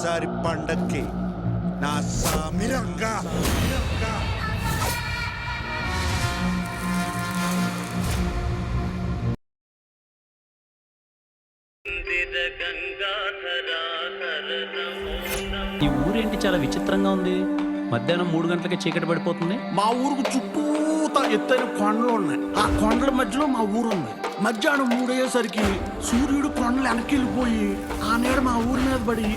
ఈసారి పండక్కి నా సామిరంగా ఈ ఊరేంటి చాలా విచిత్రంగా ఉంది. మధ్యాహ్నం 3 గంటలకి చీకటి పడిపోతుంది. మా ఊరుకు చుట్టూతా ఎత్తైన కొండలు ఉన్నాయి. ఆ కొండల మధ్యలో మా ఊరు ఉంది. మధ్యాహ్నం 3 అయ్యేసరికి సూర్యుడు కొండలు వెనకెళ్ళిపోయి ఆ నీడ మా ఊరి మీద పడి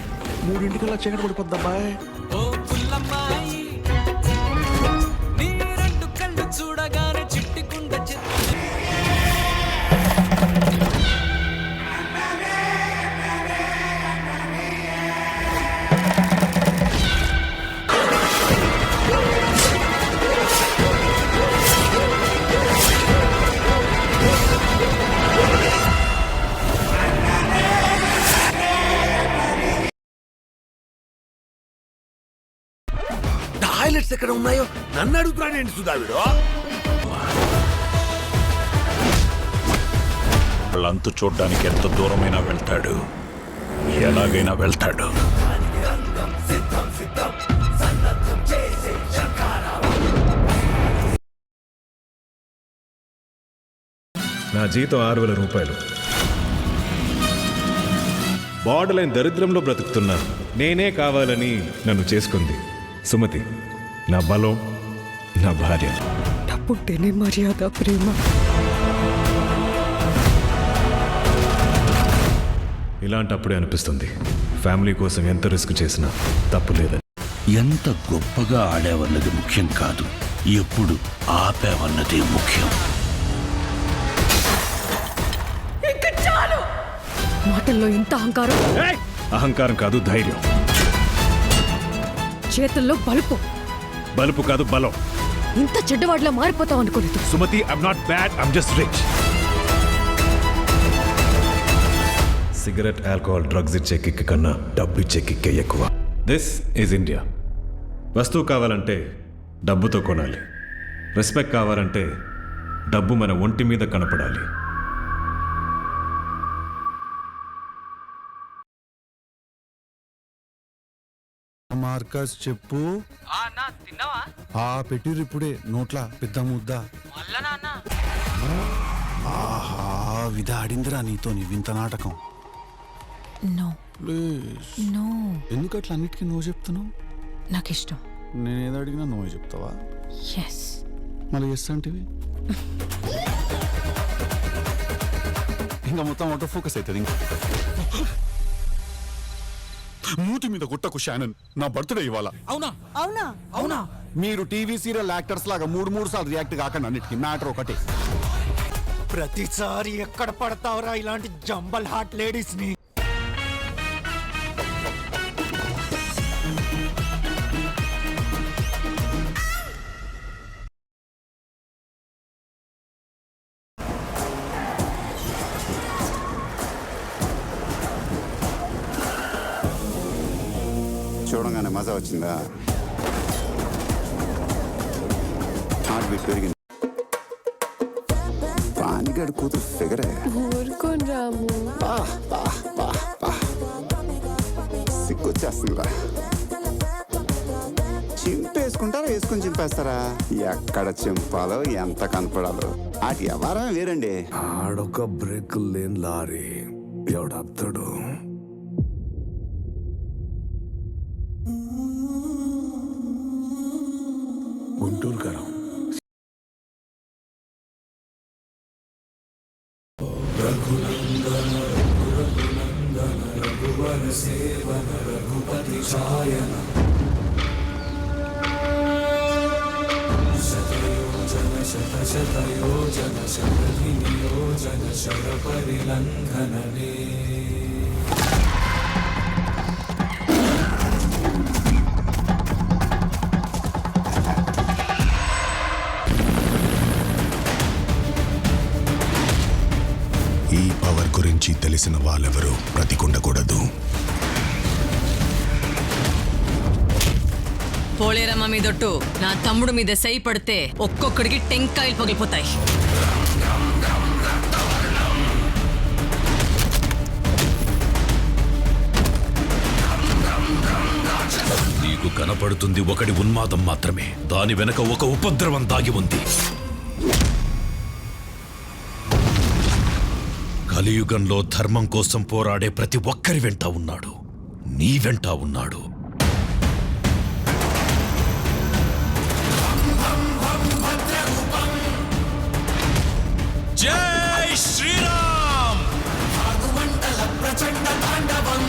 3 చీకటి పడిపోద్ది అబ్బాయి. టాయిలెట్స్ ఎక్కడ ఉన్నాయో నన్ను అడుగుతున్నాడేంటి సుధావిడు? వాళ్ళంతు చూడ్డానికి ఎంత దూరమైనా వెళ్తాడు, ఎలాగైనా వెళ్తాడు. నా జీతం 6,000 రూపాయలు. బార్డర్ లైన్ దరిద్రంలో బ్రతుకుతున్నా నేనే కావాలని నన్ను చేసుకుంది సుమతి. నా బలం, నా భార్య. డబ్బుంటేనే మర్యాద, ప్రేమ. ఇలాంటప్పుడే అనిపిస్తుంది ఫ్యామిలీ కోసం ఎంత రిస్క్ చేసినా తప్పు లేదని. ఎంత గొప్పగా ఆడేవన్నది ముఖ్యం కాదు, ఎప్పుడు ఆపేవన్నదే ముఖ్యం. మాటల్లో ఇంత అహంకారం. అహంకారం కాదు, ధైర్యం. చేతుల్లో బలుపు. బలుపు కాదు, బలం. ఇంత చెడ్డవాడిలా మారిపోతావు అనుకోలేదు. Sumathi, I'm not bad, I'm just rich. Cigarette, alcohol, drugs ఇచ్చే కిక్ కన్నా డబ్బు ఇచ్చే కిక్కే ఎక్కువ. This is India. వస్తువు కావాలంటే డబ్బుతో కొనాలి. రెస్పెక్ట్ కావాలంటే డబ్బు మన ఒంటి మీద కనపడాలి. మార్కస్ చెప్పు. పెట్టిర్రు ఇప్పుడే నోట్లా పెద్ద ముద్ద. ఆహా, విధ ఆడిందిరా నీతో నీ వింత నాటకం. ఎందుకు అట్లా అన్నిటికీ నువ్వు చెప్తున్నావు? నాకు ఇష్టం. నేనేదో అడిగినా నువ్వే చెప్తావా? మళ్ళీ ఎస్ అంటివి. ఇంకా మొత్తం అవుట్ ఆఫ్ ఫోకస్ అవుతుంది. మూతి మీద గుట్టకు షానన్, నా బర్త్డే ఇవాళ. అవునా అవునా అవునా? మీరు టీవీ సీరియల్ యాక్టర్స్ లాగా 3 సార్లు రియాక్ట్ కాకండి. అన్నిటికీ మ్యాటర్ ఒకటే. ప్రతిసారి ఎక్కడ పడతావురా ఇలాంటి జంబల్ హార్ట్ లేడీస్ ని? చూడంగానే మజా వచ్చిందా? హార్ట్ బీట్ పెరిగింది. పానిగడ్ కూతురు ఫిగరే. సిగ్గొచ్చేస్తుందిరా. చింపేసుకుంటారా, వేసుకొని చింపేస్తారా? ఎక్కడ చింపాలో, ఎంత కనపడాలో అటు ఎవరమే వేరండి. ఆడొక బ్రేక్ లేని లారీ ఎవడాపుతాడు? గుంటూరు కరం. రఘుపతి ఛాయన శతయోజన శతశతయోజన శతధినియోజన శర పరిలంఘననే. ఈ పవర్ గురించి తెలిసిన వాళ్ళెవరూ బ్రతికుండకూడదు. పోలేరమ్మ మీదొట్టు నా తమ్ముడు మీద సై పడితే ఒక్కొక్కడికి టెంకాయలు పగిలిపోతాయి. కనబడుతుంది ఒకటి ఉన్మాదం మాత్రమే. దాని వెనక ఒక ఉపద్రవం దాగి ఉంది. కలియుగంలో ధర్మం కోసం పోరాడే ప్రతి ఒక్కరి వెంట ఉన్నాడు. నీ వెంట ఉన్నాడు. జై శ్రీరామ్. ప్రచండ తాండవం.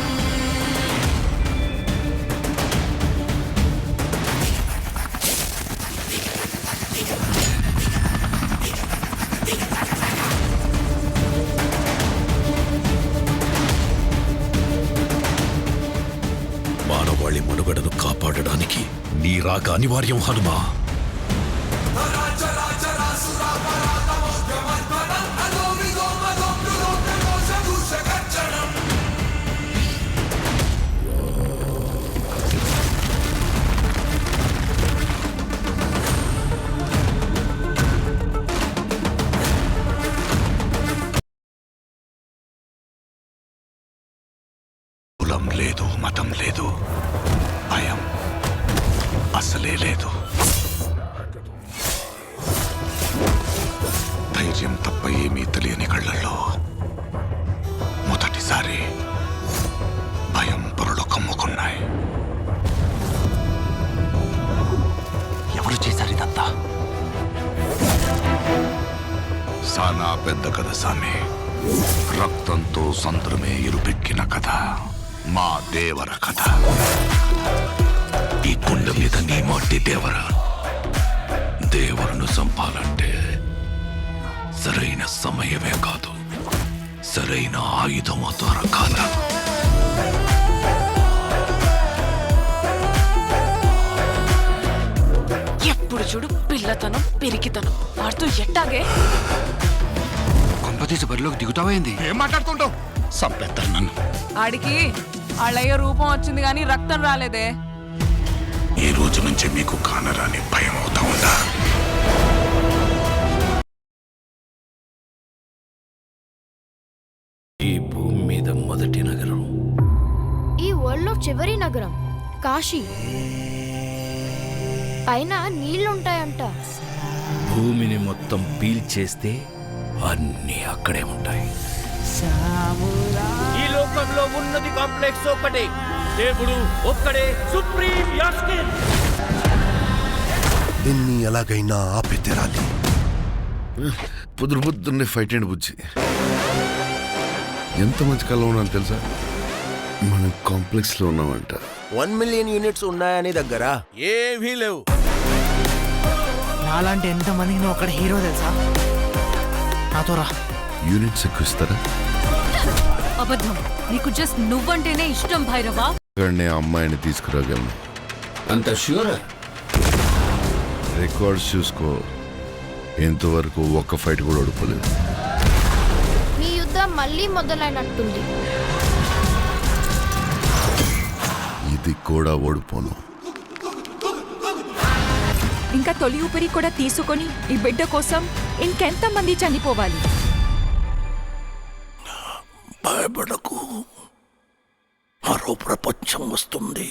మానవాళి మనుగడను కాపాడడానికి నీ రాక అనివార్యం హనుమా. కులం లేదు, మతం లేదు, భయం అసలే లేదు. ధైర్యం తప్ప ఏమీ తెలియని కళ్ళల్లో మొదటిసారి భయం పొరలు కమ్ముకున్నాయి. ఎవరు చేశారు ఇదంతా? సానా పెద్ద కథ సామి. రక్తంతో సంద్రమే ఎరుపెక్కిన కథ. మా దేవర కథ. ఈ కొండ మీద నీ మట్టి దేవర. దేవరను చంపాలంటే సరైన సమయమే కాదు, సరైన ఆయుధము దొరకాల. ఎప్పుడు చూడు పిల్లతనం పెరిగితనం వాడుతూ ఎట్టాగే. కొంపతీసి బరిలోకి దిగుతావైంది. ఏం మాట్లాడుతుంటావు? సంపేస్తారు నన్ను. ఆడికి అళ్ళయ్య రూపం వచ్చింది గాని రక్తం రాలేదే. ఈ రోజు నుంచి మీకు కానరాని భయం అవుతా ఉందా? ఈ భూమి మీద మొదటి నగరం, ఈ వరల్డ్ లో చివరి నగరం కాశీ. పైన నీళ్లుంటాయంట. భూమిని మొత్తం పీల్చేస్తే అన్నీ అక్కడే ఉంటాయి. ఈ లోకంలో ఉన్నది కాంప్లెక్స్ ఒక్కటే. దేవుడు ఒక్కడే సుప్రీం యాస్కిన్. దీన్ని ఎలాగైనా ఆపి తెరాలి. పొద్దున్నే ఫైట్ అండ్ బుజ్జి. ఎంత మంచి కళ ఉన్నాను తెలుసా? మనం కాంప్లెక్స్ లో ఉన్నామంట. 1 మిలియన్ యూనిట్స్ ఉన్నాయని దగ్గర ఏవీ లేవు. నాలాంటి ఎంత మందికి నువ్వు అక్కడ హీరో తెలుసా? నాతో రా. యూనిట్స్ ఎక్కువ ఇస్తారా? అబద్ధం. నీకు జస్ట్ నువ్వంటేనే ఇష్టం భైరవా. ఇక్కడనే అమ్మాయిని తీసుకురాగలను. అంత ష్యూర్? రికార్డ్స్ చూసుకో. ఇంతవరకు ఒక్క ఫైట్ కూడా ఓడిపోలేదు. మీ యుద్ధం మళ్ళీ మొదలైనట్టుంది. ఇది కూడా ఓడిపోను. ఇంకా తొలి ఊపిరి కూడా తీసుకొని ఈ బిడ్డ కోసం ఇంకెంత మంది చనిపోవాలి? భయపడకు, మరో ప్రపంచం వస్తుంది.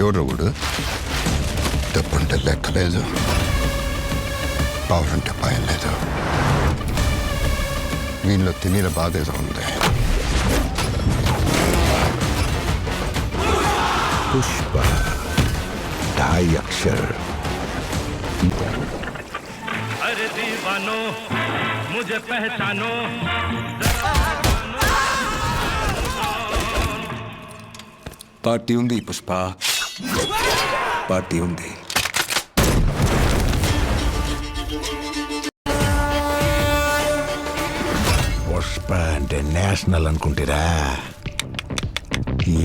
ఎవరు వాడు? డబ్బంటే లెక్కలేదు, పవర్ అంటే భయం లేదు. వీళ్ళలో తినేల బాధ ఏదో ఉంది. పుష్ప 2.5 అక్షర్. अरे दीवानो मुझे पहचानो. పార్టీ ఉంది పుష్ప, పార్టీ ఉంది. పుష్ప అంటే నేషనల్ అనుకుంటారా?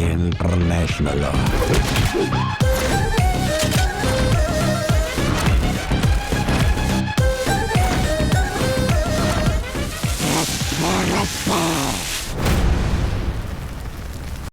ఇంటర్నేషనల్.